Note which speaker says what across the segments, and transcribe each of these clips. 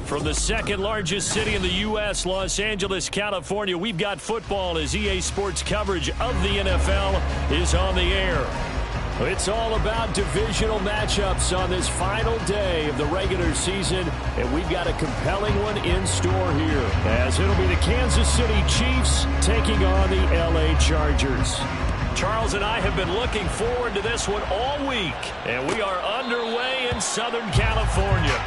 Speaker 1: From the second largest city in the U.S., Los Angeles, California, we've got football as EA Sports coverage of the NFL is on the air. It's all about divisional matchups on this final day of the regular season, and we've got a compelling one in store here, as it'll be the Kansas City Chiefs taking on the L.A. Chargers. Charles and I have been looking forward to this one all week, and we are underway in Southern California.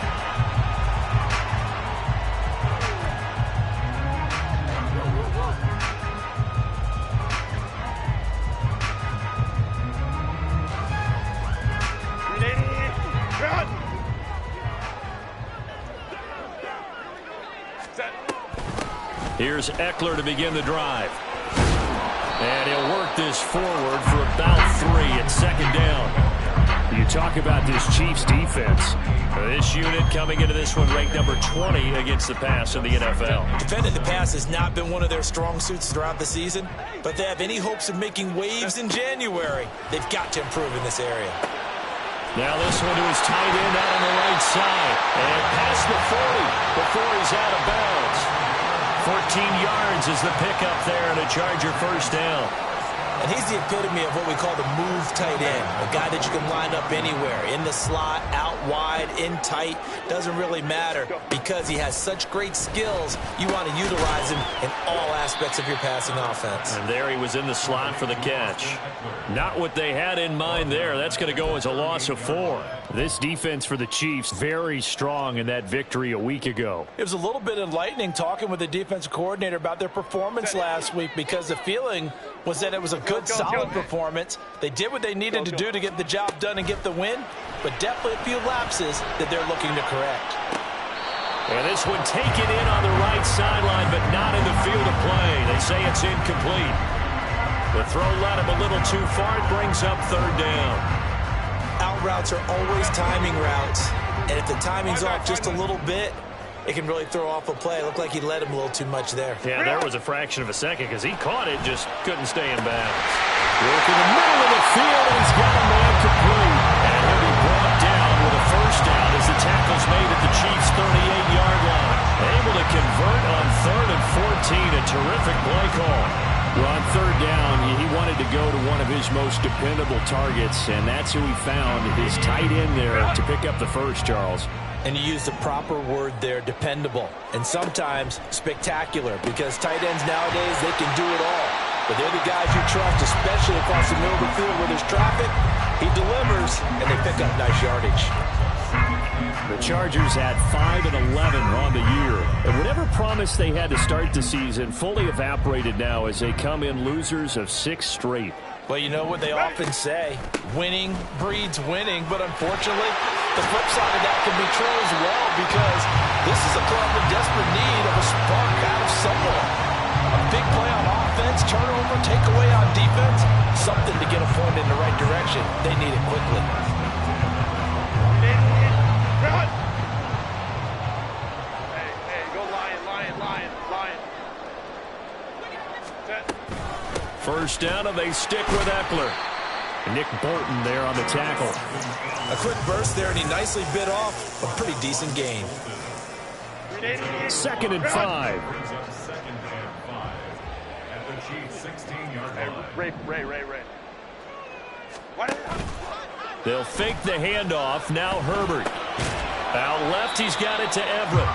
Speaker 1: Here's Eckler to begin the drive. And he'll work this forward for about 3 at second down. You talk about this Chiefs defense. This unit coming into this one ranked number 20 against the pass in the NFL.
Speaker 2: Defending the pass has not been one of their strong suits throughout the season, but they have any hopes of making waves in January. They've got to improve in this area.
Speaker 1: Now this one to his tight end out on the right side. And past the 40 before he's out of bounds. 14 yards is the pickup there and a Charger first down.
Speaker 2: And he's the epitome of what we call the move tight end. A guy that you can line up anywhere. In the slot, out wide, in tight. Doesn't really matter because he has such great skills. You want to utilize him in all aspects of your passing offense.
Speaker 1: And there he was in the slot for the catch. Not what they had in mind there. That's going to go as a loss of 4. This defense for the Chiefs very strong in that victory a week ago.
Speaker 2: It was a little bit enlightening talking with the defensive coordinator about their performance last week because the feeling was that it was a good, solid performance. They did what they needed to do to get the job done and get the win, but definitely a few lapses that they're looking to correct.
Speaker 1: And this one taken in on the right sideline, but not in the field of play. They say it's incomplete. The throw led him a little too far. It brings up third down.
Speaker 2: Out routes are always timing routes, and if the timing's off just a little bit, it can really throw off a play. It looked like he led him a little too much there.
Speaker 1: Yeah, there was a fraction of a second because he caught it, just couldn't stay in bounds. Work in the middle of the field, and he's got a man complete. And he'll be brought down with a first down as the tackle's made at the Chiefs' 38-yard line. Able to convert on 3rd and 14, a terrific play call. Well, on third down, he wanted to go to one of his most dependable targets, and that's who he found, his tight end there to pick up the first, Charles.
Speaker 2: And you use the proper word there, dependable, and sometimes spectacular, because tight ends nowadays, they can do it all. But they're the guys you trust, especially across the middle of the field where there's traffic. He delivers, and they pick up nice yardage.
Speaker 1: The Chargers had 5 and 11 on the year, and whatever promise they had to start the season fully evaporated now as they come in losers of 6 straight.
Speaker 2: Well, you know what they often say, winning breeds winning, but unfortunately, the flip side of that can be true as well, because this is a club in desperate need of a spark out of somewhere. A big play on offense, turnover, takeaway on defense, something to get a point in the right direction. They need it quickly.
Speaker 1: First down, and they stick with Eckler. Nick Bolton there on the tackle.
Speaker 2: A quick burst there, and he nicely bit off a pretty decent gain.
Speaker 1: 2nd and 5.
Speaker 3: Ray.
Speaker 1: They'll fake the handoff. Now Herbert. Out left, he's got it to Everett.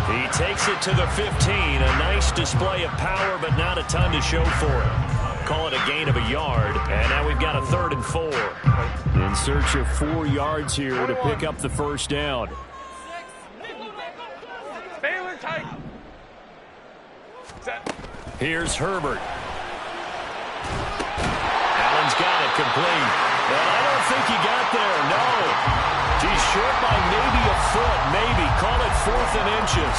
Speaker 1: He takes it to the 15. A nice display of power, but not a ton to show for it. Call it a gain of a yard, and now we've got a 3rd and 4. In search of 4 yards here to pick up the first down.
Speaker 3: Baylor tight. Set.
Speaker 1: Here's Herbert. Allen's got it complete. And I don't think he got there, no. He's short by maybe a foot, maybe. Call it 4th and inches.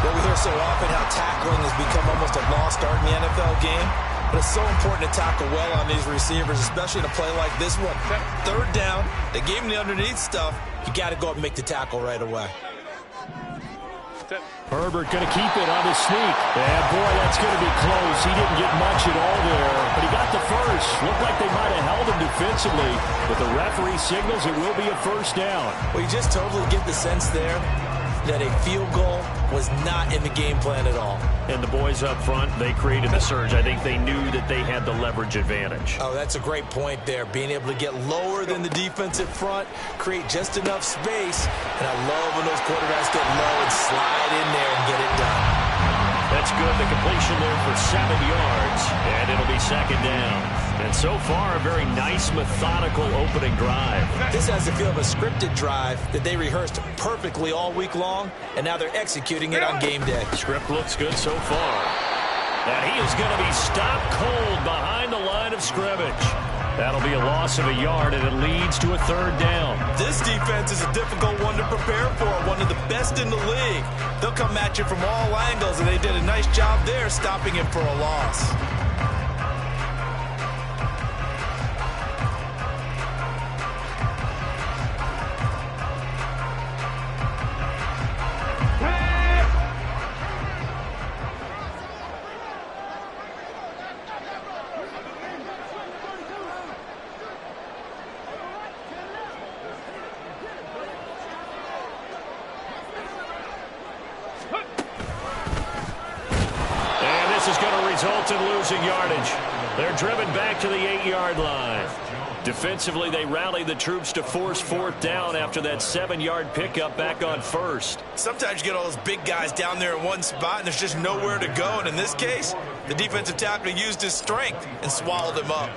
Speaker 2: Well, we hear so often how tackling has become almost a lost art in the NFL game. But it's so important to tackle well on these receivers, especially in a play like this one. 3rd down, they gave him the underneath stuff. You got to go up and make the tackle right away.
Speaker 1: Herbert going to keep it on his sneak. And boy, that's going to be close. He didn't get much at all there, but he got the first. Looked like they might have held him defensively, but the referee signals it will be a first down.
Speaker 2: Well, you just totally get the sense there that a field goal was not in the game plan at all.
Speaker 1: And the boys up front, they created the surge. I think they knew that they had the leverage advantage.
Speaker 2: Oh, that's a great point there. Being able to get lower than the defensive front, create just enough space. And I love when those quarterbacks get low and slide in there and get it done.
Speaker 1: That's good. The completion there for 7 yards, and it'll be second down. And so far, a very nice, methodical opening drive.
Speaker 2: This has the feel of a scripted drive that they rehearsed perfectly all week long, and now they're executing it on game day.
Speaker 1: Script looks good so far. And he is going to be stopped cold behind the line of scrimmage. That'll be a loss of a yard, and it leads to a third down.
Speaker 2: This defense is a difficult one to prepare for, one of the best in the league. They'll come at you from all angles, and they did a nice job there stopping him for a loss.
Speaker 1: In losing yardage. They're driven back to the 8-yard line. Defensively, they rally the troops to force fourth down after that 7-yard pickup back on first.
Speaker 2: Sometimes you get all those big guys down there in one spot, and there's just nowhere to go. And in this case, the defensive tackle used his strength and swallowed him up.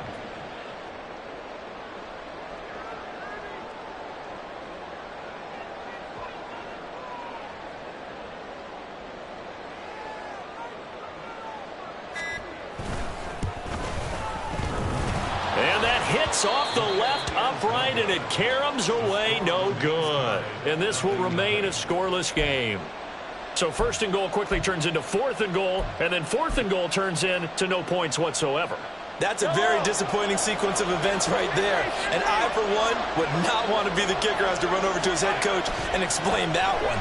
Speaker 1: Off the left upright, and it caroms away, no good. And this will remain a scoreless game. So first and goal quickly turns into fourth and goal, and then fourth and goal turns into no points whatsoever.
Speaker 2: That's a very disappointing sequence of events right there. And I, for one, would not want to be the kicker who has to run over to his head coach and explain that one.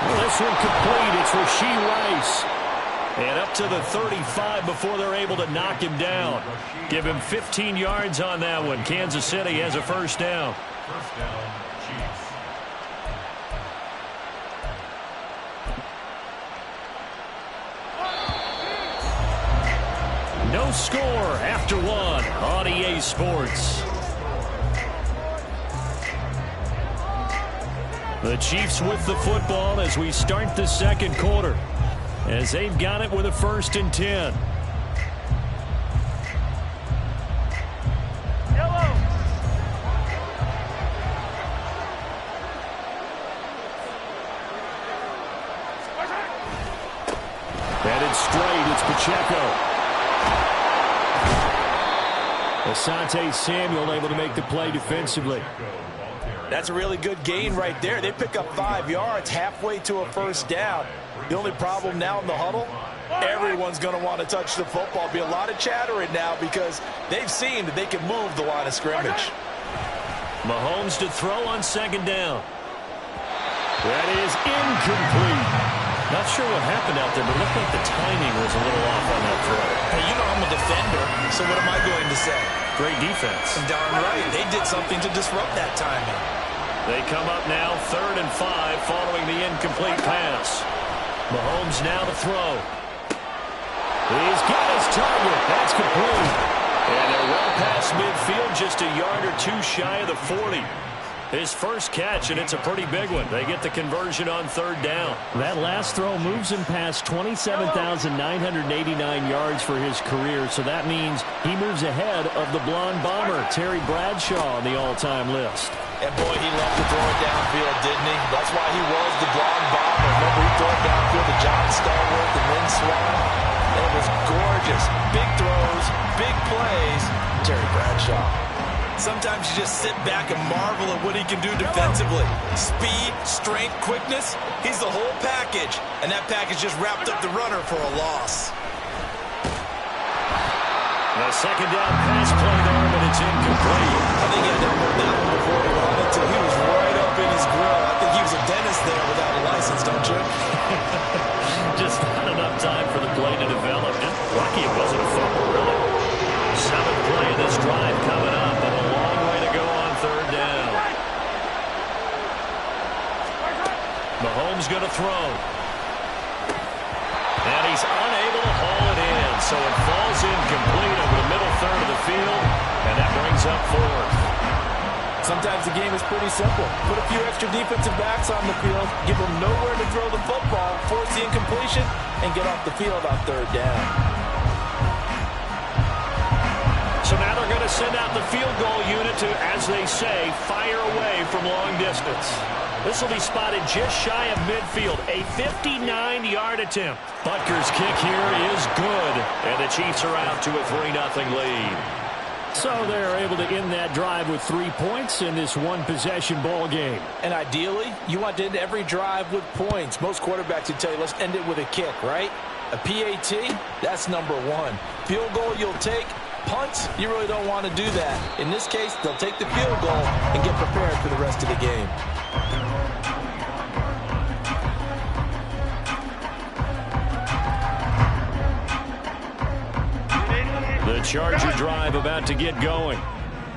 Speaker 1: Well, this one complete. It's Rashee Rice. And up to the 35 before they're able to knock him down. Give him 15 yards on that one. Kansas City has a first down.
Speaker 4: First down, Chiefs.
Speaker 1: No score after one on EA Sports. The Chiefs with the football as we start the second quarter, as they've got it with a 1st and 10. Headed straight, it's Pacheco. Asante Samuel able to make the play defensively.
Speaker 2: That's a really good gain right there. They pick up 5 yards halfway to a first down. The only problem now in the huddle, everyone's going to want to touch the football. Be a lot of chattering now because they've seen that they can move the line of scrimmage.
Speaker 1: Mahomes to throw on second down. That is incomplete. Not sure what happened out there, but it looked like the timing was a little off on that throw.
Speaker 2: Hey, you know I'm a defender, so what am I going to say?
Speaker 1: Great defense.
Speaker 2: Darn right. They did something to disrupt that timing.
Speaker 1: They come up now 3rd and 5 following the incomplete pass. Mahomes now to throw. He's got his target. That's complete. And they're well past midfield, just a yard or two shy of the 40. His first catch, and it's a pretty big one. They get the conversion on 3rd down.
Speaker 5: That last throw moves him past 27,989 yards for his career, so that means he moves ahead of the blonde bomber, Terry Bradshaw, on the all-time list.
Speaker 2: And boy, he loved to throw it downfield, didn't he? That's why he was the blonde bomber. Remember, he threw it downfield to John Stallworth and Lynn Swan. And it was gorgeous. Big throws, big plays. Terry Bradshaw. Sometimes you just sit back and marvel at what he can do defensively. Speed, strength, quickness. He's the whole package. And that package just wrapped up the runner for a loss.
Speaker 1: The second down pass play there, but it's incomplete.
Speaker 2: I think he had that one before he ran it until he was right up in his grill. I think he was a dentist there without a license, don't you?
Speaker 1: Just not enough time for the play to develop. And lucky it wasn't a fumble, really. 7th play of this drive coming up, and a long way to go on 3rd down. Wilson's going to throw. And he's unable to haul it in, so it falls incomplete over the middle third of the field, and that brings up fourth.
Speaker 2: Sometimes the game is pretty simple. Put a few extra defensive backs on the field, give them nowhere to throw the football, force the incompletion, and get off the field on third down.
Speaker 1: So now they're going to send out the field goal unit to, as they say, fire away from long distance. This will be spotted just shy of midfield, a 59-yard attempt. Butker's kick here is good, and the Chiefs are out to a 3-0 lead.
Speaker 5: So they're able to end that drive with 3 points in this one-possession ball game.
Speaker 2: And ideally, you want to end every drive with points. Most quarterbacks would tell you, let's end it with a kick, right? A PAT, that's number one. Field goal you'll take. Punts, you really don't want to do that. In this case, they'll take the field goal and get prepared for the rest of the game.
Speaker 1: The Charger drive about to get going.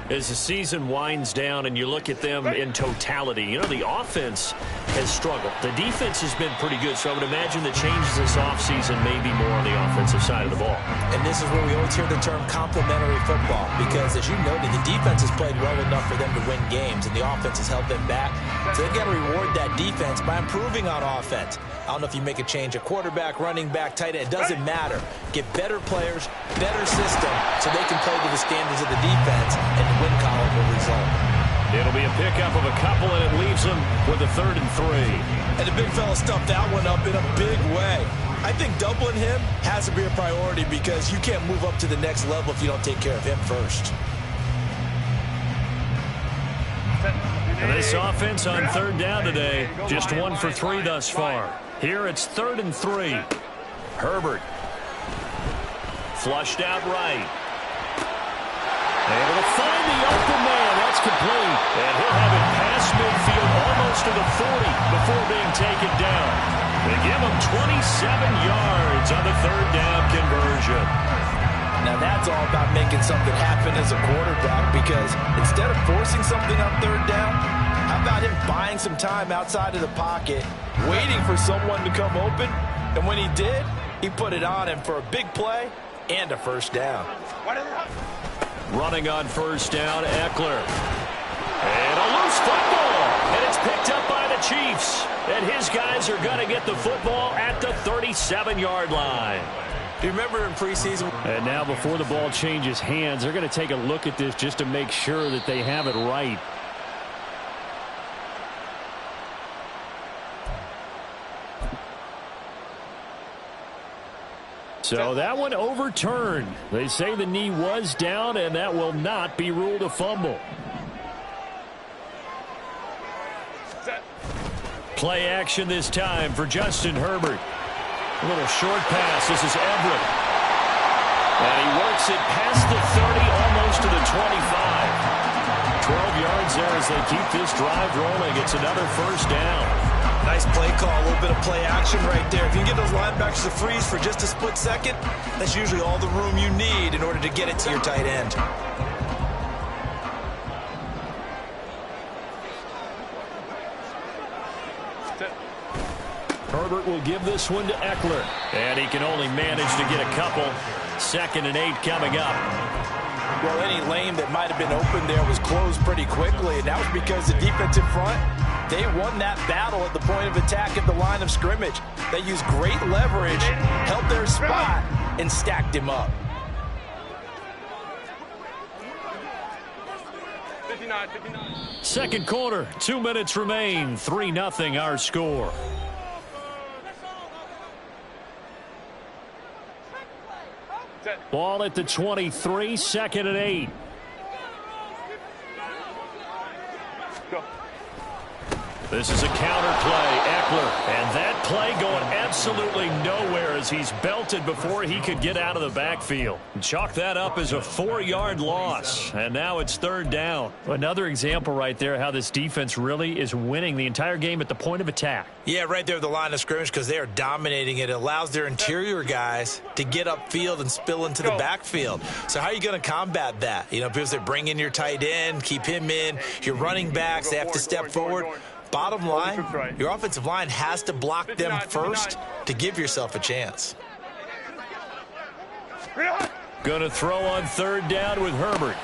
Speaker 1: As the season winds down and you look at them in totality, you know, the offense has struggled. The defense has been pretty good, so I would imagine the changes this offseason may be more on the offensive side of the ball.
Speaker 2: And this is where we always hear the term complementary football, because as you noted, the defense has played well enough for them to win games, and the offense has held them back. So they've got to reward that defense by improving on offense. I don't know if you make a change at quarterback, running back, tight end. It doesn't matter. Get better players, better system, so they can play to the standards of the defense, and the win column will result.
Speaker 1: It'll be a pickup of a couple, and it leaves them with a 3rd and 3.
Speaker 2: And the big fella stuffed that one up in a big way. I think doubling him has to be a priority, because you can't move up to the next level if you don't take care of him first.
Speaker 1: And this offense on 3rd down today, just 1 for 3 thus far. Here it's 3rd and 3. Herbert. Flushed out right. Able to find the open man. That's complete. And he'll have it past midfield almost to the 40 before being taken down. They give him 27 yards on the 3rd down conversion.
Speaker 2: Now that's all about making something happen as a quarterback, because instead of forcing something on 3rd down, how about him buying some time outside of the pocket, waiting for someone to come open, and when he did, he put it on him for a big play and a 1st down.
Speaker 1: Running on 1st down, Eckler. And a loose football, and it's picked up by the Chiefs. And his guys are going to get the football at the 37-yard line.
Speaker 2: Do you remember in preseason?
Speaker 5: And now before the ball changes hands, they're going to take a look at this just to make sure that they have it right. So that one overturned. They say the knee was down, and that will not be ruled a fumble. Play action this time for Justin Herbert. A little short pass. This is Everett. And he works it past the 30, almost to the 25. 12 yards there as they keep this drive rolling. It's another 1st down.
Speaker 2: Nice play call, a little bit of play action right there. If you can get those linebackers to freeze for just a split second, that's usually all the room you need in order to get it to your tight end.
Speaker 5: Herbert will give this one to Eckler.
Speaker 1: And he can only manage to get a couple. 2nd and 8 coming up.
Speaker 2: Well, any lane that might have been open there was closed pretty quickly, and that was because the defensive front, they won that battle at the point of attack at the line of scrimmage. They used great leverage, held their spot, and stacked him up.
Speaker 3: 59.
Speaker 1: 2nd quarter, 2 minutes remain. 3-0 our score.
Speaker 5: Ball at the 23, 2nd and 8.
Speaker 3: Go.
Speaker 1: This is a counter play, Eckler, and that play going absolutely nowhere as he's belted before he could get out of the backfield. Chalk that up as a 4-yard loss, and now it's 3rd down.
Speaker 5: Another example right there how this defense really is winning the entire game at the point of attack.
Speaker 2: Yeah, right there at the line of scrimmage, because they are dominating it. It allows their interior guys to get upfield and spill into the backfield. So how are you going to combat that? You know, because they bring in your tight end, keep him in. Your running backs, they have to step forward. Bottom line,
Speaker 3: right.
Speaker 2: your offensive line has to block them
Speaker 3: 59,
Speaker 2: first to give yourself a chance.
Speaker 1: Going to throw on 3rd down with Herbert.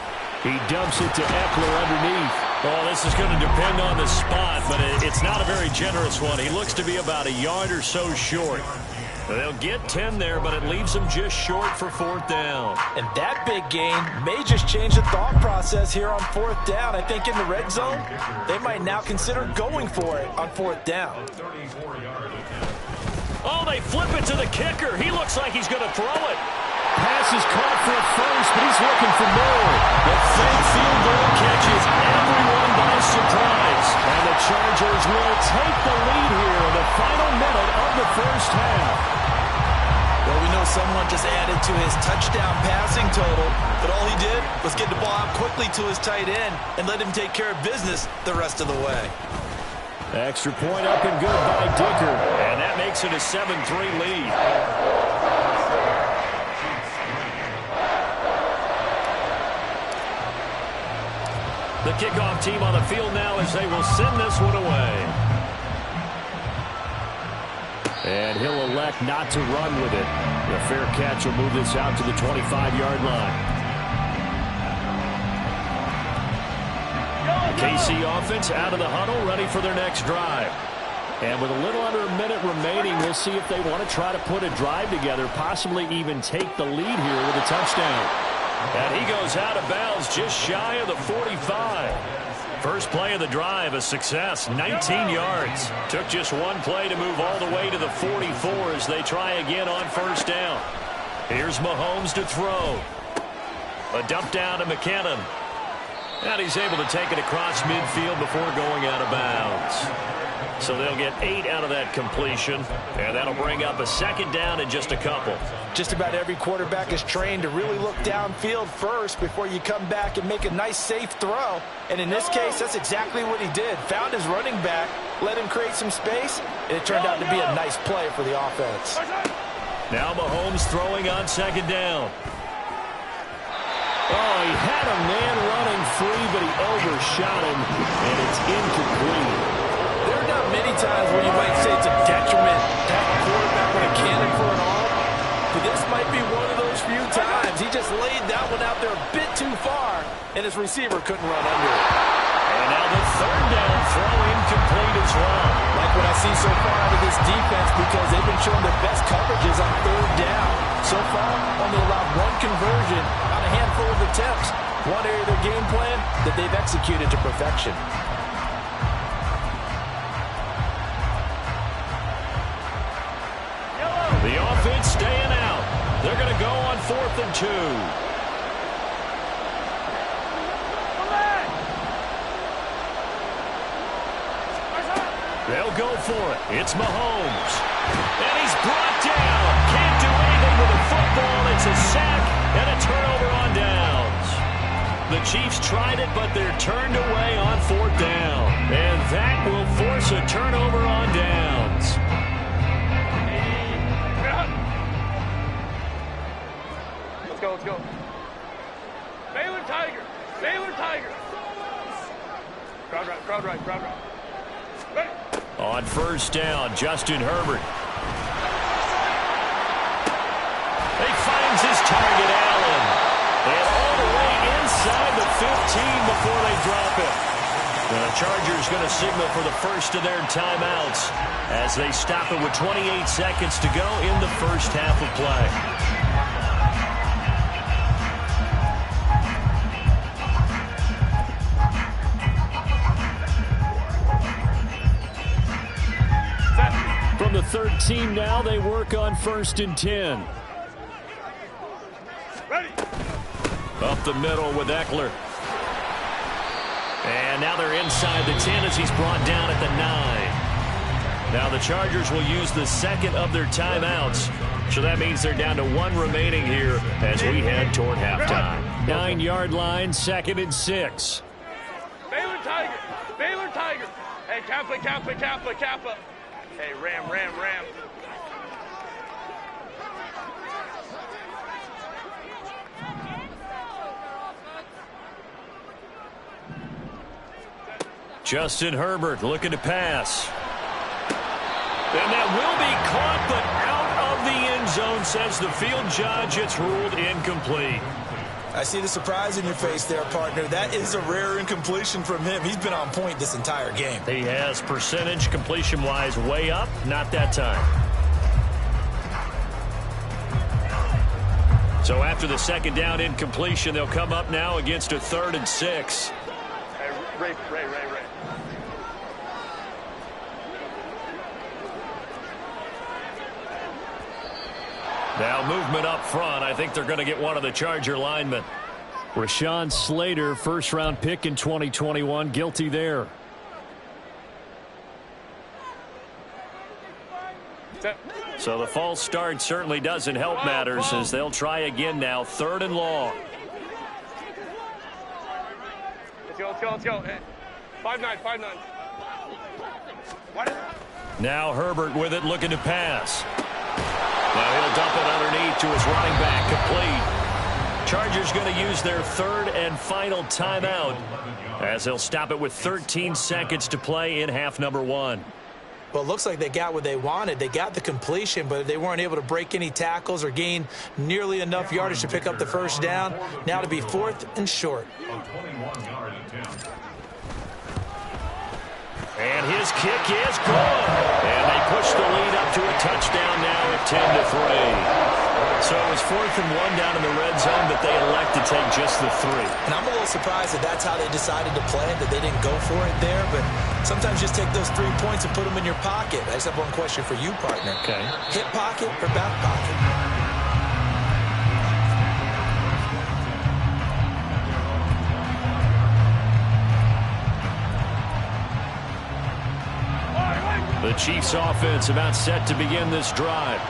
Speaker 1: He dumps it to Eckler underneath. Oh, this is going to depend on the spot, but it's not a very generous one. He looks to be about a yard or so short. They'll get 10 there, but it leaves them just short for 4th down.
Speaker 2: And that big gain may just change the thought process here on 4th down. I think in the red zone, they might now consider going for it on 4th down.
Speaker 1: Oh, they flip it to the kicker. He looks like he's going to throw it. Pass is caught for a first, but he's looking for more. The fake field goal catches everyone by surprise. And the Chargers will take the lead here in the final minute of the first half.
Speaker 2: Well, we know someone just added to his touchdown passing total, but all he did was get the ball out quickly to his tight end and let him take care of business the rest of the way.
Speaker 1: Extra point up and good by Dicker. And that makes it a 7-3 lead. The kickoff team on the field now as they will send this one away. And he'll elect not to run with it. The fair catch will move this out to the 25-yard line. The KC offense out of the huddle, ready for their next drive. And with a little under a minute remaining, we'll see if they want to try to put a drive together, possibly even take the lead here with a touchdown. And he goes out of bounds just shy of the 45. First play of the drive, a success, 19 yards. Took just one play to move all the way to the 44 as they try again on 1st down. Here's Mahomes to throw. A dump down to McKinnon. And he's able to take it across midfield before going out of bounds. So they'll get 8 out of that completion, and that'll bring up a 2nd down in just a couple.
Speaker 2: Just about every quarterback is trained to really look downfield first before you come back and make a nice, safe throw. And in this case, that's exactly what he did. Found his running back, let him create some space, and it turned out to be a nice play for the offense.
Speaker 1: Now Mahomes throwing on 2nd down. Oh, he had a man running free, but he overshot him, and it's incomplete.
Speaker 2: There are not many times where you might say it's a detriment to have a quarterback with a cannon for an arm, but this might be one of those few times. He just laid that one out there a bit too far, and his receiver couldn't run under it.
Speaker 1: And now the 3rd down throw incomplete as well.
Speaker 2: Like what I see so far out of this defense, because they've been showing their best coverages on 3rd down. So far, only allowed one conversion on a handful of attempts. One area of their game plan that they've executed to perfection.
Speaker 1: The offense staying out. They're going to go on 4th and 2. They'll go for it. It's Mahomes. And he's brought down. Can't do anything with the football. It's a sack and a turnover on downs. The Chiefs tried it, but they're turned away on 4th down. And that will force a turnover on downs.
Speaker 3: Let's go. Baylor Tiger. Crowd right. Ready.
Speaker 1: On 1st down, Justin Herbert. He finds his target, Allen. And all the way inside the 15 before they drop it. The Chargers going to signal for the first of their timeouts as they stop it with 28 seconds to go in the first half of play. From the 13 now, they work on 1st and 10.
Speaker 3: Ready.
Speaker 1: Up the middle with Eckler. And now they're inside the 10 as he's brought down at the 9. Now the Chargers will use the 2nd of their timeouts. So that means they're down to 1 remaining here as we head toward halftime. 9-yard line, 2nd and 6.
Speaker 3: Baylor Tiger. Hey, Kappa. Hey, Ram.
Speaker 1: Justin Herbert looking to pass. And that will be caught, but out of the end zone, says the field judge. It's ruled incomplete.
Speaker 2: I see the surprise in your face there, partner. That is a rare incompletion from him. He's been on point this entire game.
Speaker 1: He has percentage completion-wise way up. Not that time. So after the second down incompletion, they'll come up now against a 3rd and 6.
Speaker 3: Hey, Ray.
Speaker 1: Now movement up front. I think they're going to get one of the Charger linemen. Rashawn Slater, first-round pick in 2021, guilty there. So the false start certainly doesn't help matters as they'll try again now. 3rd and long.
Speaker 3: Let's go. Hey, 5-9.
Speaker 1: Now Herbert with it, looking to pass. Now he'll dump it underneath to his running back, complete. Chargers going to use their 3rd and final timeout as they'll stop it with 13 seconds to play in half number 1.
Speaker 2: Well, it looks like they got what they wanted. They got the completion, but they weren't able to break any tackles or gain nearly enough yardage to pick up the first down. Now to be 4th and short.
Speaker 1: And his kick is good. And they push the lead up to a touchdown now at 10-3. So it was 4th and 1 down in the red zone, but they elect to take just the 3.
Speaker 2: And I'm a little surprised that that's how they decided to play it, that they didn't go for it there. But sometimes just take those 3 points and put them in your pocket. I just have one question for you, partner.
Speaker 1: Okay.
Speaker 2: Hip pocket or back pocket?
Speaker 1: The Chiefs offense about set to begin this drive.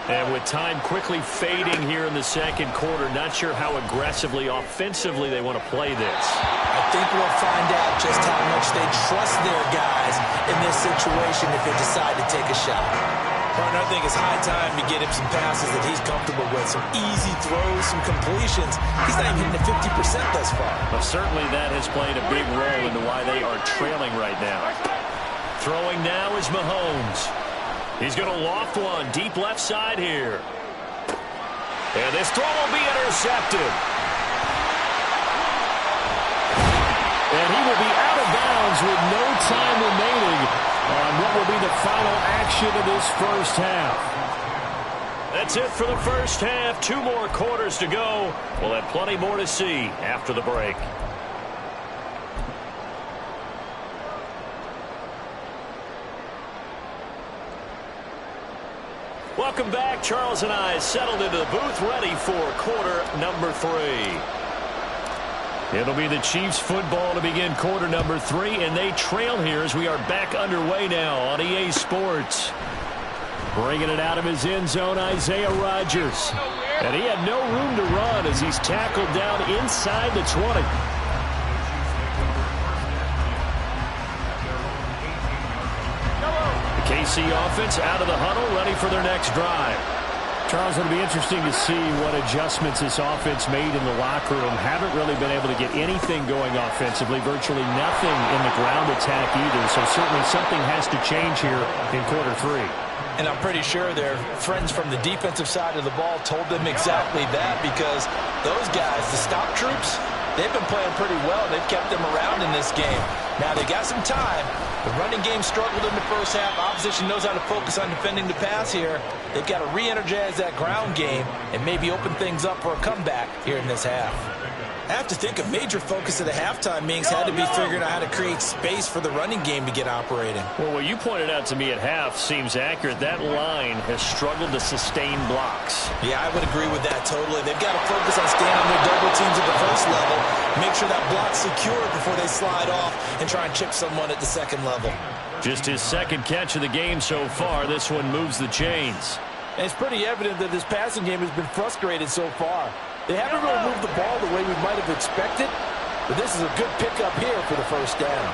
Speaker 1: And with time quickly fading here in the second quarter, not sure how aggressively, offensively they want to play this.
Speaker 2: I think we'll find out just how much they trust their guys in this situation if they decide to take a shot. Partner, I think it's high time to get him some passes that he's comfortable with, some easy throws, some completions. He's not even hitting the 50% thus far.
Speaker 1: Well, certainly that has played a big role into why they are trailing right now. Throwing now is Mahomes. He's going to loft one deep left side here. And this throw will be intercepted. And he will be out of bounds with no time remaining on what will be the final action of this first half. That's it for the first half. 2 more quarters to go. We'll have plenty more to see after the break. Welcome back. Charles and I settled into the booth, ready for quarter number 3. It'll be the Chiefs football to begin quarter number 3, and they trail here as we are back underway now on EA Sports. Bringing it out of his end zone, Isaiah Rodgers. And he had no room to run as he's tackled down inside the 20. KC offense out of the huddle, ready for their next drive. Charles, it'll be interesting to see what adjustments this offense made in the locker room. Haven't really been able to get anything going offensively, virtually nothing in the ground attack either. So certainly something has to change here in quarter 3.
Speaker 2: And I'm pretty sure their friends from the defensive side of the ball told them exactly that, because those guys, the stop troops, they've been playing pretty well. They've kept them around in this game. Now they got some time. The running game struggled in the first half. Opposition knows how to focus on defending the pass here. They've got to re-energize that ground game and maybe open things up for a comeback here in this half. I have to think a major focus of the halftime meetings had to be figuring out how to create space for the running game to get operating.
Speaker 1: Well, what you pointed out to me at half seems accurate. That line has struggled to sustain blocks.
Speaker 2: Yeah, I would agree with that totally. They've got to focus on staying on their double teams at the first level, make sure that block's secure before they slide off and try and chip someone at the second level.
Speaker 1: Just his second catch of the game so far. This one moves the chains.
Speaker 6: And it's pretty evident that this passing game has been frustrated so far. They haven't really moved the ball the way we might have expected, but this is a good pickup here for the first down.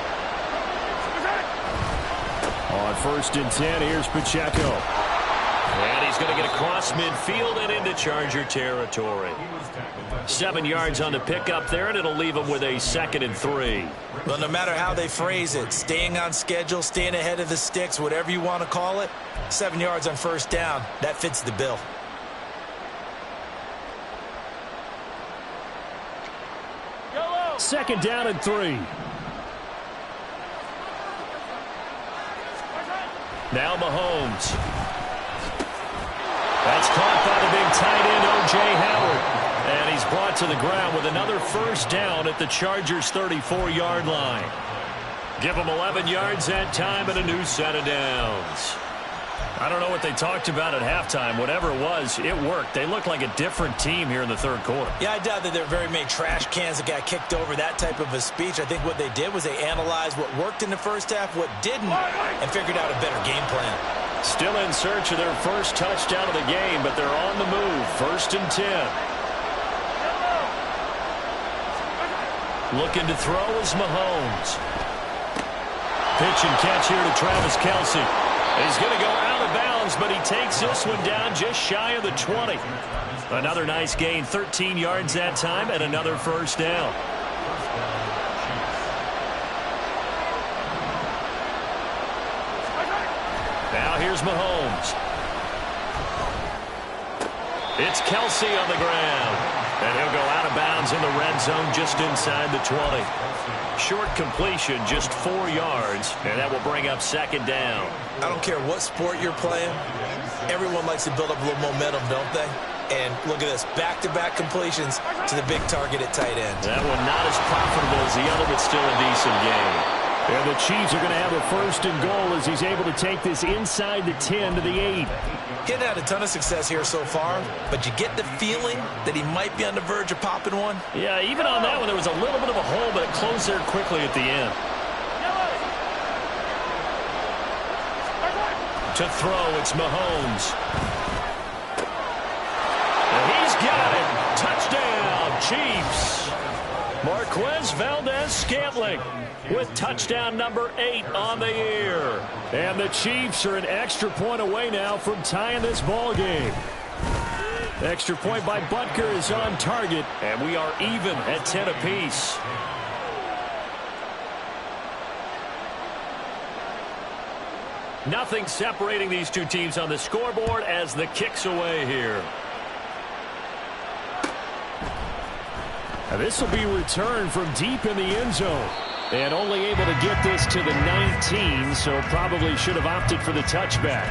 Speaker 1: On 1st and 10, here's Pacheco. And he's going to get across midfield and into Charger territory. 7 yards on the pickup there, and it'll leave him with a 2nd and 3.
Speaker 6: Well, no matter how they phrase it, staying on schedule, staying ahead of the sticks, whatever you want to call it, 7 yards on first down, that fits the bill.
Speaker 1: Second down and 3. Now Mahomes. That's caught by the big tight end, O.J. Howard. And he's brought to the ground with another first down at the Chargers' 34-yard line. Give them 11 yards that time and a new set of downs. I don't know what they talked about at halftime. Whatever it was, it worked. They looked like a different team here in the third quarter.
Speaker 6: Yeah, I doubt that there are very many trash cans that got kicked over, that type of a speech. I think what they did was they analyzed what worked in the first half, what didn't, and figured out a better game plan.
Speaker 1: Still in search of their first touchdown of the game, but they're on the move. 1st and 10. Looking to throw is Mahomes. Pitch and catch here to Travis Kelce. He's going to go out of bounds, but he takes this one down just shy of the 20. Another nice gain, 13 yards that time, and another first down. Now here's Mahomes. It's Kelce on the ground. And he'll go out of bounds in the red zone just inside the 20. Short completion, just 4 yards, and that will bring up 2nd down.
Speaker 6: I don't care what sport you're playing. Everyone likes to build up a little momentum, don't they? And look at this, back-to-back completions to the big target at tight end.
Speaker 1: That one not as profitable as the other, but still a decent game. And the Chiefs are going to have a 1st and goal as he's able to take this inside the 10 to the 8.
Speaker 6: Getting had a ton of success here so far, but you get the feeling that he might be on the verge of popping one.
Speaker 1: Yeah, even on that one, there was a little bit of a hole, but it closed there quickly at the end. To throw, it's Mahomes. And he's got it. Touchdown, Chiefs. Marquez Valdez-Scantling with touchdown number 8 on the year. And the Chiefs are an extra point away now from tying this ball game. Extra point by Butker is on target, and we are even at 10 apiece. Nothing separating these two teams on the scoreboard as the kick's away here. Now this will be returned from deep in the end zone. And only able to get this to the 19, so probably should have opted for the touchback.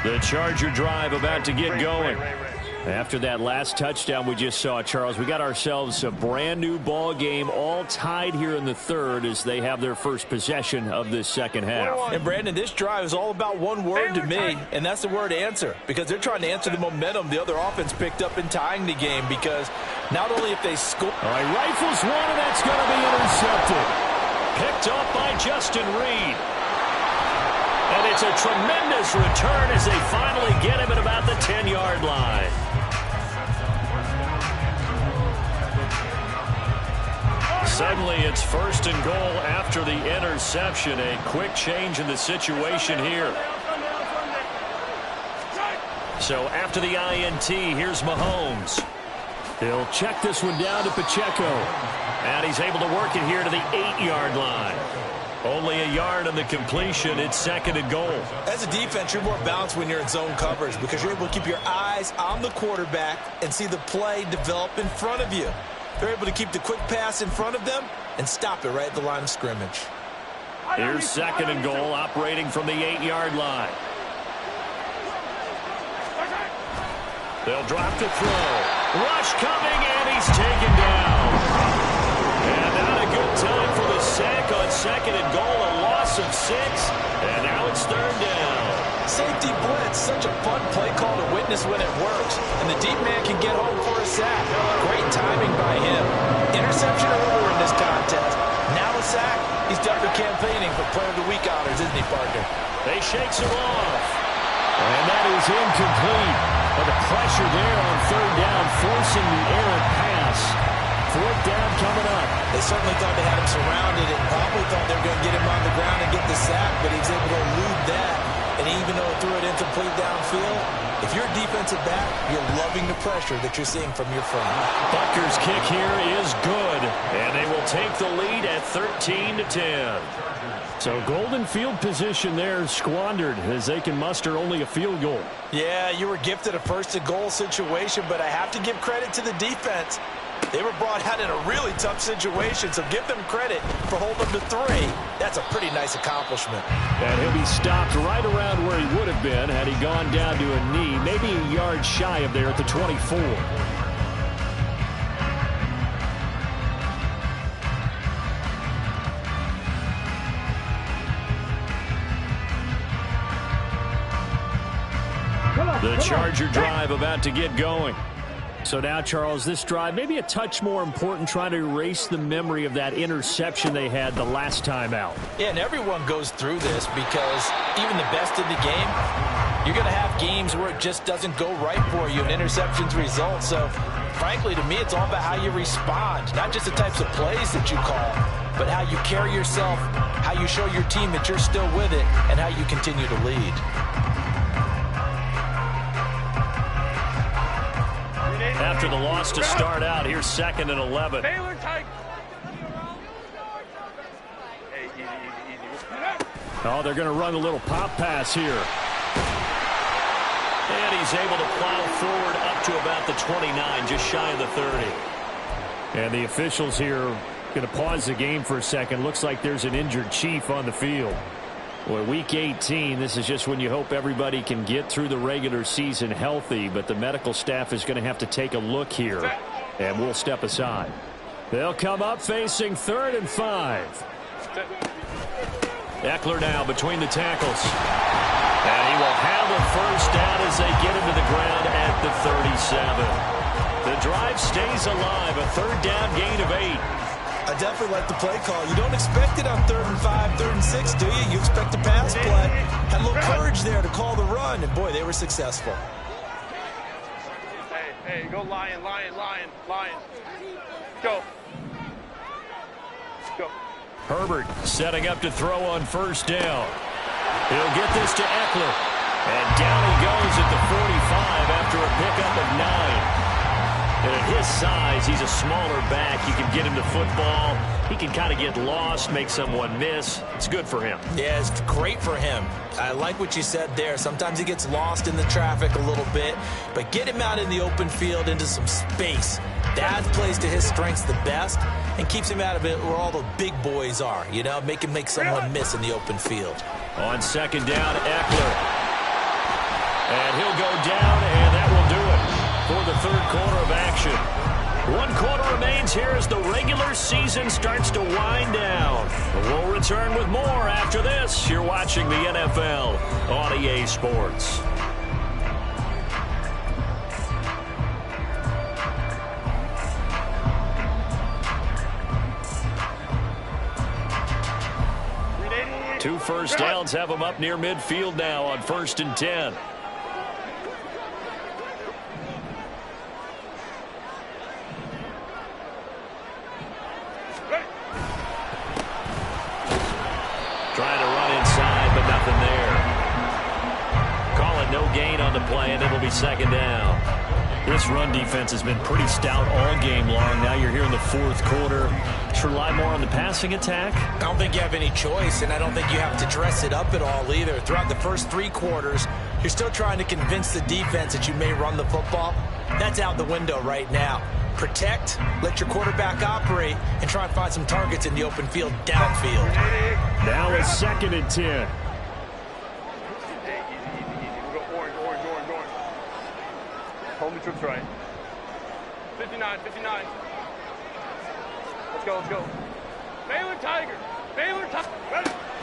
Speaker 1: The Charger drive about to get going. After that last touchdown we just saw, Charles, we got ourselves a brand new ball game, all tied here in the third as they have their first possession of this second half.
Speaker 6: And Brandon, this drive is all about one word to me, and that's the word answer, because they're trying to answer the momentum the other offense picked up in tying the game, because not only if they score.
Speaker 1: All right, rifles one, and that's going to be intercepted. Picked up by Justin Reed. And it's a tremendous return as they finally get him at about the 10-yard line. Suddenly it's 1st and goal after the interception. A quick change in the situation here. So after the INT, here's Mahomes. He'll check this one down to Pacheco. And he's able to work it here to the 8-yard line. Only a yard on the completion. It's 2nd and goal.
Speaker 6: As a defense, you're more balanced when you're in zone coverage because you're able to keep your eyes on the quarterback and see the play develop in front of you. They're able to keep the quick pass in front of them and stop it right at the line of scrimmage.
Speaker 1: Here's 2nd and goal, operating from the 8-yard line. They'll drop the throw. Rush coming, and he's taken down. And not a good time for the sack on 2nd and goal, a loss of 6, and now it's 3rd down.
Speaker 6: Safety blitz, such a fun play call to witness when it works. And the deep man can get home for a sack. Great timing by him. Interception earlier in this contest. Now a sack. He's done for campaigning for Player of the Week honors, isn't he, partner?
Speaker 1: They shakes him off. And that is incomplete. But the pressure there on 3rd down, forcing the errant pass. 4th down coming up.
Speaker 6: They certainly thought they had him surrounded and probably thought they were going to get him on the ground and get the sack, but he was able to elude that. And even though it threw it incomplete downfield, if you're a defensive back, you're loving the pressure that you're seeing from your front.
Speaker 1: Butker's kick here is good, and they will take the lead at 13-10. So golden field position there squandered as they can muster only a field goal.
Speaker 6: Yeah, you were gifted a first-and-goal situation, but I have to give credit to the defense. They were brought out in a really tough situation, so give them credit for holding them to 3. That's a pretty nice accomplishment.
Speaker 1: And he'll be stopped right around where he would have been had he gone down to a knee, maybe a yard shy of there at the 24. The Charger drive about to get going. So now, Charles, this drive maybe a touch more important, trying to erase the memory of that interception they had the last time out.
Speaker 6: Yeah, and everyone goes through this because even the best in the game, you're going to have games where it just doesn't go right for you and interceptions result. So, frankly, to me, it's all about how you respond, not just the types of plays that you call, but how you carry yourself, how you show your team that you're still with it, and how you continue to lead.
Speaker 1: After the loss to start out, here's 2nd and 11.
Speaker 3: Baylor Tigers. Hey, easy.
Speaker 1: Oh, they're going to run a little pop pass here. And he's able to plow forward up to about the 29, just shy of the 30. And the officials here going to pause the game for a second. Looks like there's an injured Chief on the field. Well, Week 18, this is just when you hope everybody can get through the regular season healthy, but the medical staff is going to have to take a look here, and we'll step aside. They'll come up facing 3rd and 5. Eckler now between the tackles. And he will have a first down as they get him to the ground at the 37. The drive stays alive, a 3rd down gain of 8.
Speaker 6: I definitely like the play call. You don't expect it on 3rd and 5, 3rd and 6, do you? You expect a pass play. Had a little courage there to call the run, and boy, they were successful.
Speaker 3: Hey, go Lion. Go.
Speaker 1: Herbert setting up to throw on 1st down. He'll get this to Eckler. And down he goes at the 45 after a pickup of 9. And at his size, he's a smaller back. You can get him to football. He can kind of get lost, make someone miss. It's good for him.
Speaker 6: Yeah, it's great for him. I like what you said there. Sometimes he gets lost in the traffic a little bit, but get him out in the open field into some space. That plays to his strengths the best and keeps him out of it where all the big boys are, you know, make him make someone miss in the open field.
Speaker 1: On 2nd down, Eckler. And he'll go down, and that will do it for the 3rd quarter of action. 1 quarter remains here as the regular season starts to wind down. We'll return with more after this. You're watching the NFL on EA Sports. Two first downs have them up near midfield now on 1st and 10. Trying to run inside, but nothing there. Call it no gain on the play, and it'll be 2nd down. This run defense has been pretty stout all game long. Now you're here in the 4th quarter. Should rely more on the passing attack?
Speaker 6: I don't think you have any choice, and I don't think you have to dress it up at all either. Throughout the first 3 quarters, you're still trying to convince the defense that you may run the football. That's out the window right now. Protect, let your quarterback operate, and try and find some targets in the open field downfield.
Speaker 1: Now it's 2nd and 10.
Speaker 3: Hold the troops right. 59. Let's go. Baylor Tigers.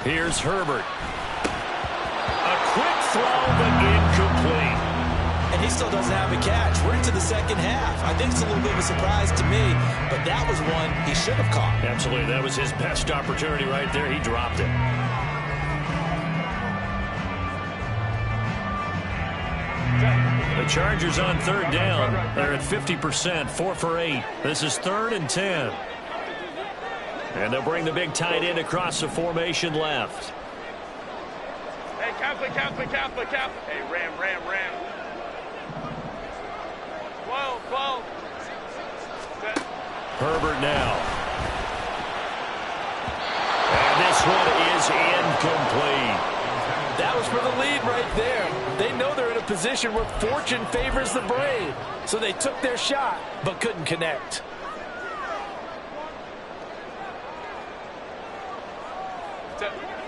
Speaker 1: Here's Herbert. A quick throw, but incomplete.
Speaker 6: And he still doesn't have a catch. We're into the 2nd half. I think it's a little bit of a surprise to me, but that was one he should have caught.
Speaker 1: Absolutely. That was his best opportunity right there. He dropped it.
Speaker 3: Okay.
Speaker 1: The Chargers on third down. They're at 50%, 4 for 8. This is 3rd and 10. And they'll bring the big tight end across the formation left.
Speaker 3: Hey, Kaplan. Hey, Ram. 12.
Speaker 1: Herbert now. And this one is incomplete.
Speaker 6: That was for the lead right there. They know they're in a position where fortune favors the brave. So they took their shot, but couldn't connect.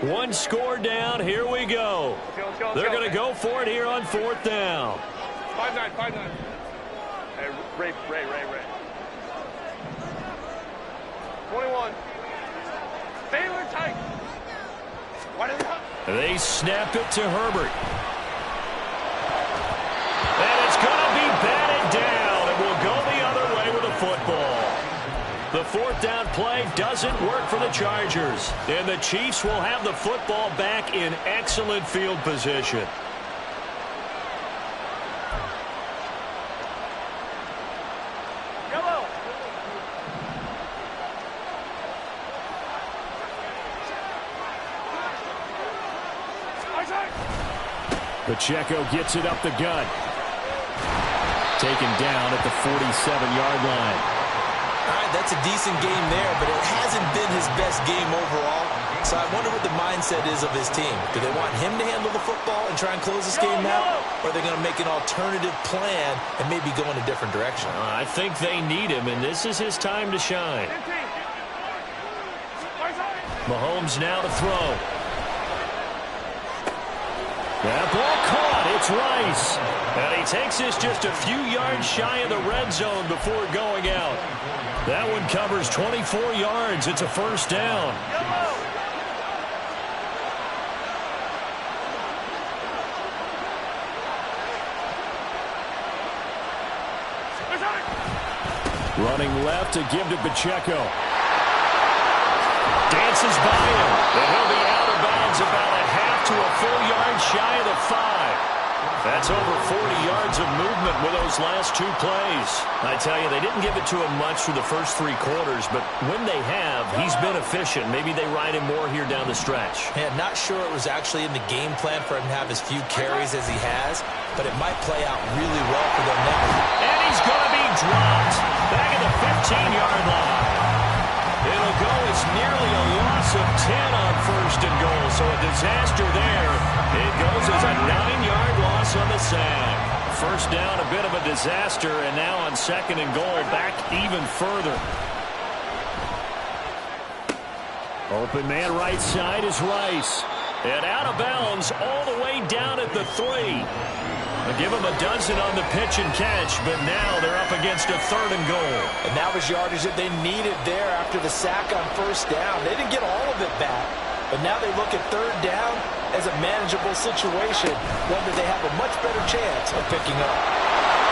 Speaker 1: One score down. Here we go.
Speaker 3: Let's go.
Speaker 1: They're going to go for it here on 4th down.
Speaker 3: 5-9. Hey, Ray. 21. Baylor tight. Why did
Speaker 1: They snap it to Herbert. And it's going to be batted down. It will go the other way with the football. The 4th down play doesn't work for the Chargers. And the Chiefs will have the football back in excellent field position.
Speaker 3: Yellow.
Speaker 1: Pacheco gets it up the gut. Taken down at the 47-yard line.
Speaker 6: All right, that's a decent game there, but it hasn't been his best game overall. So I wonder what the mindset is of his team. Do they want him to handle the football and try and close this game out? Or are they going to make an alternative plan and maybe go in a different direction?
Speaker 1: I think they need him, and this is his time to shine. Mahomes now to throw. That ball caught. It's Rice. And he takes this just a few yards shy of the red zone before going out. That one covers 24 yards. It's a 1st down. Running left to give to Pacheco. Dances by him. And he'll be out of bounds about a half to a full yard shy of the 5. That's over 40 yards of movement with those last 2 plays. I tell you, they didn't give it to him much through the first 3 quarters, but when they have, he's been efficient. Maybe they ride him more here down the stretch.
Speaker 6: Yeah, not sure it was actually in the game plan for him to have as few carries as he has, but it might play out really well for them now.
Speaker 1: And he's going to be dropped back at the 15-yard line. It'll go as nearly a loss of 10 on 1st and goal, so a disaster there. It goes as a 9-yard loss on the sack. 1st down, a bit of a disaster, and now on 2nd and goal, back even further. Open man right side is Rice. And out of bounds all the way down at the 3. They'll give him a dozen on the pitch and catch, but now they're up against a 3rd and goal.
Speaker 6: And that was yardage that they needed there after the sack on 1st down. They didn't get all of it back, but now they look at 3rd down as a manageable situation, one that they have a much better chance of picking up.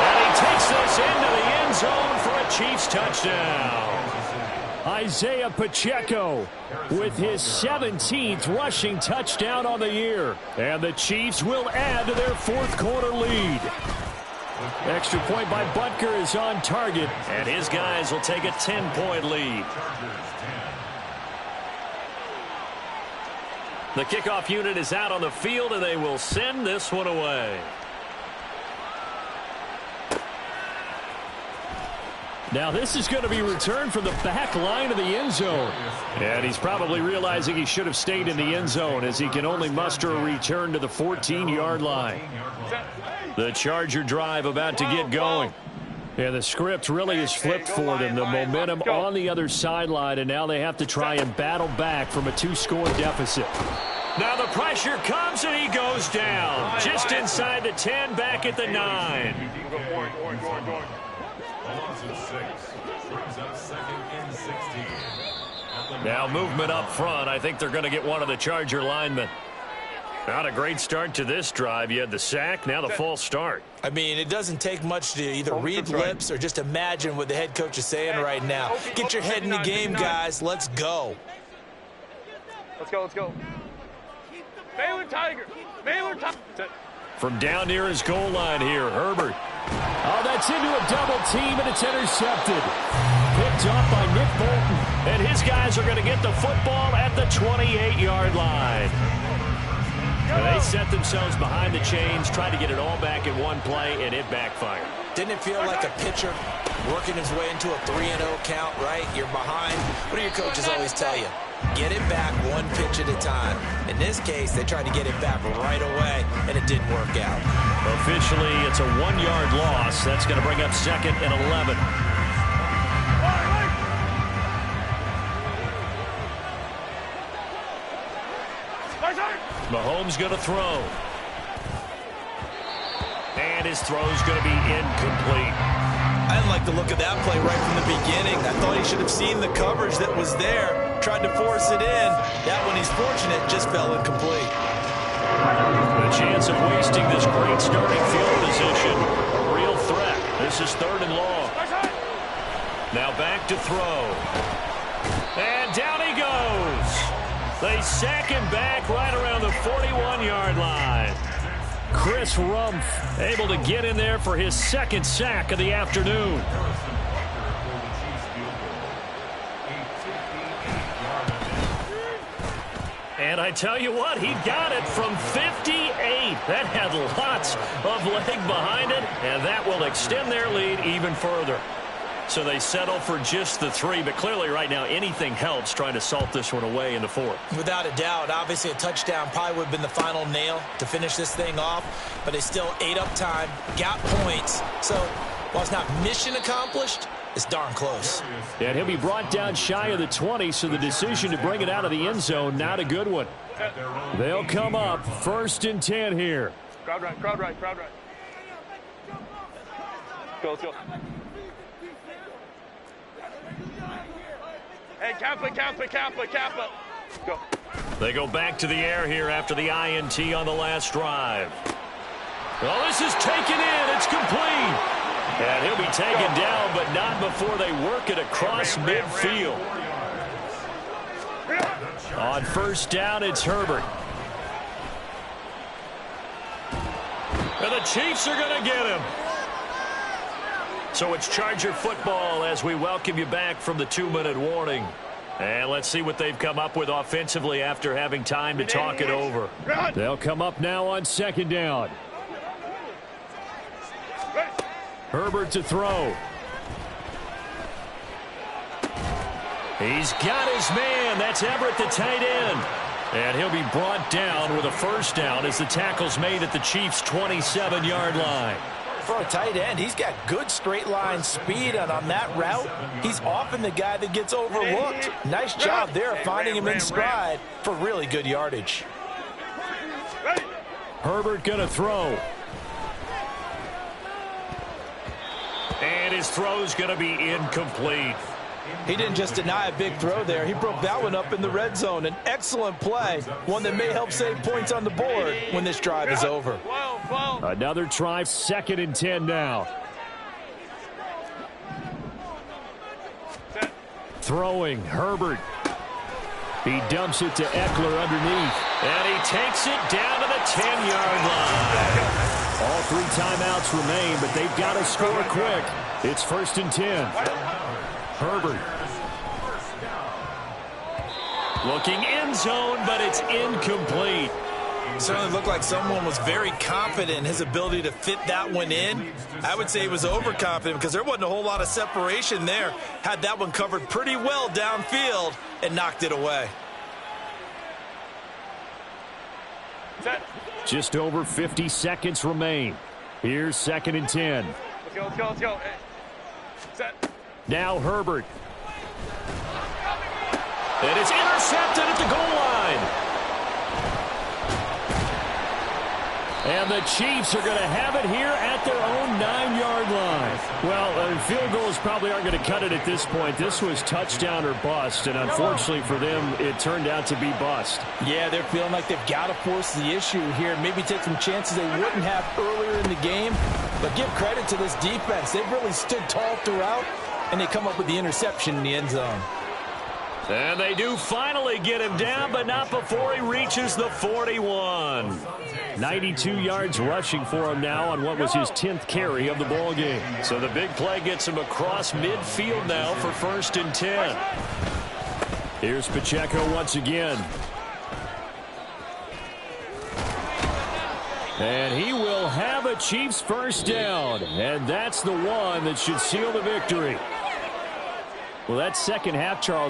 Speaker 1: And he takes this into the end zone for a Chiefs touchdown. Isaiah Pacheco with his 17th rushing touchdown on the year. And the Chiefs will add to their 4th quarter lead. Extra point by Butker is on target. And his guys will take a 10-point lead. The kickoff unit is out on the field, and they will send this one away. Now this is going to be returned from the back line of the end zone. And he's probably realizing he should have stayed in the end zone as he can only muster a return to the 14-yard line. The Charger drive about to get going. And the script really is flipped for them. The momentum on the other sideline, and now they have to try and battle back from a 2-score deficit. Now the pressure comes, and he goes down. Just inside the 10, back at the 9. Now movement up front. I think they're going to get one of the Charger linemen. Not a great start to this drive. You had the sack, now the false start.
Speaker 6: I mean, it doesn't take much to either read lips or just imagine what the head coach is saying right now. Get your head in the game, guys. Let's go.
Speaker 3: Let's go. Baylor Tiger.
Speaker 1: From down near his goal line here, Herbert. Oh, that's into a double team, and it's intercepted. Picked up by Nick Bolton. And his guys are going to get the football at the 28-yard line. They set themselves behind the chains, tried to get it all back in one play, and it backfired.
Speaker 6: Didn't it feel like a pitcher working his way into a 3-0 count, right? You're behind. What do your coaches always tell you? Get it back one pitch at a time. In this case, they tried to get it back right away, and it didn't work out.
Speaker 1: Officially, it's a 1-yard loss. That's going to bring up 2nd and 11. Mahomes going to throw. And his throw's going to be incomplete.
Speaker 6: I didn't like the look of that play right from the beginning. I thought he should have seen the coverage that was there, tried to force it in. That one, he's fortunate, just fell incomplete.
Speaker 1: The chance of wasting this great starting field position, a real threat. This is 3rd and long. Now back to throw. And down he goes. They sack him back right around the 41-yard line. Chris Rumph able to get in there for his 2nd sack of the afternoon. And I tell you what, he got it from 58. That had lots of leg behind it, and that will extend their lead even further. So they settle for just the 3, but clearly right now anything helps trying to salt this one away in the 4th.
Speaker 6: Without a doubt, obviously a touchdown probably would have been the final nail to finish this thing off, but they still ate up time, got points. So while it's not mission accomplished, it's darn close.
Speaker 1: And he'll be brought down shy of the 20, so the decision to bring it out of the end zone, not a good one. They'll come up 1st and 10 here.
Speaker 3: Crowd right, crowd right, crowd right. Go, let's go. Hey, Kappa. Go.
Speaker 1: They go back to the air here after the INT on the last drive. Well, this is taken in. It's complete. And he'll be taken down, but not before they work it across midfield. On 1st down, it's Herbert. And the Chiefs are going to get him. So it's Charger football as we welcome you back from the 2-minute warning. And let's see what they've come up with offensively after having time to talk it over. They'll come up now on 2nd down. Herbert to throw. He's got his man. That's Everett, the tight end. And he'll be brought down with a 1st down as the tackle's made at the Chiefs' 27-yard line.
Speaker 6: For a tight end, he's got good straight line speed, and on that route, he's often the guy that gets overlooked. Nice job there finding him in stride for really good yardage.
Speaker 1: Herbert gonna throw. And his throw's gonna be incomplete.
Speaker 6: He didn't just deny a big throw there. He broke that one up in the red zone. An excellent play, one that may help save points on the board when this drive is over.
Speaker 1: Another try, 2nd and 10 now. Throwing, Herbert. He dumps it to Eckler underneath. And he takes it down to the 10-yard line. All 3 timeouts remain, but they've got to score quick. It's 1st and 10. Herbert. Looking end zone, but it's incomplete.
Speaker 6: Certainly looked like someone was very confident in his ability to fit that one in. I would say he was overconfident because there wasn't a whole lot of separation there. Had that one covered pretty well downfield and knocked it away.
Speaker 1: Just over 50 seconds remain. Here's 2nd and 10.
Speaker 3: Let's go. Hey. Set.
Speaker 1: Now Herbert. And it's intercepted at the goal line. And the Chiefs are going to have it here at their own 9-yard line. Well, field goals probably aren't going to cut it at this point. This was touchdown or bust, and unfortunately for them, it turned out to be bust.
Speaker 6: Yeah, they're feeling like they've got to force the issue here. Maybe take some chances they wouldn't have earlier in the game. But give credit to this defense. They've really stood tall throughout, and they come up with the interception in the end zone.
Speaker 1: And they do finally get him down, but not before he reaches the 41. 92 yards rushing for him now on what was his 10th carry of the ball game. So the big play gets him across midfield now for 1st and 10. Here's Pacheco once again. And he will have a Chiefs first down. And that's the one that should seal the victory. Well, that second half, Charles.